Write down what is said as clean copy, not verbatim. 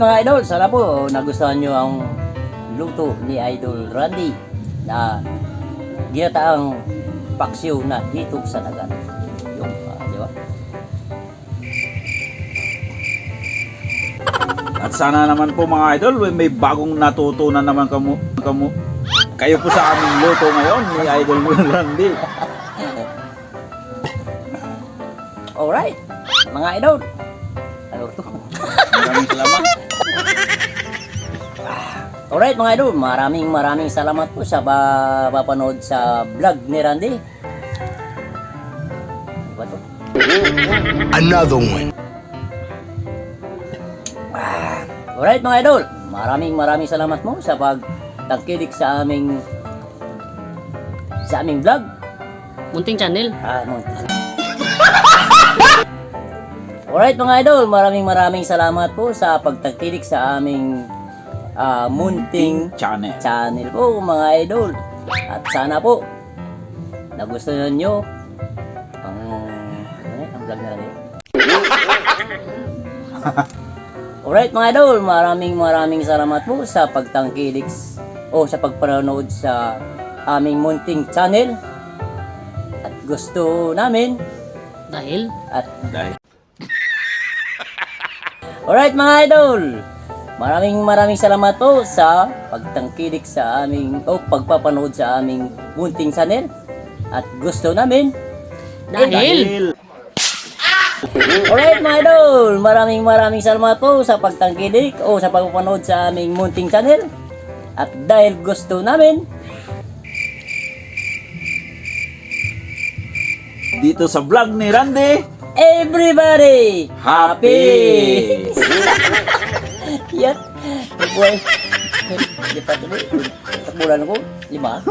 mga idol, sana po nagustuhan nyo ang luto ni Idol Randy na ginataang paksiw na hitog sa dagat. Yung, di ba? At sana naman po mga idol, may bagong natutunan naman kayo po sa aming luto ngayon ni Idol Randy. Alright, mga idol. Ano to? Maraming salamat. Alright mga idol, maraming salamat po sa papanood sa vlog ni Randy. Ano ba to? Another one. Alright mga idol, maraming salamat mo sa pagtangkilik sa aming vlog. Munting channel. Alright mga idol, maraming salamat po sa pagtangkilik sa aming munting channel po mga idol. At sana po nagustuhan nyo ang vlog na rin. Alright mga idol, maraming salamat po sa pagtangkilik o sa pagpanonood sa aming munting channel. At gusto namin Dahil Alright mga idol, maraming salamat po sa pagtangkilik sa aming pagpapanood sa aming munting channel. At gusto namin Dahil Alright mga idol, maraming salamat po sa pagtangkilik o sa pagpapanood sa aming munting channel. At dahil gusto namin Dito sa vlog ni Randy, everybody happy! Yan. Boy. Di pa tuloy. Tabulan ko. 5.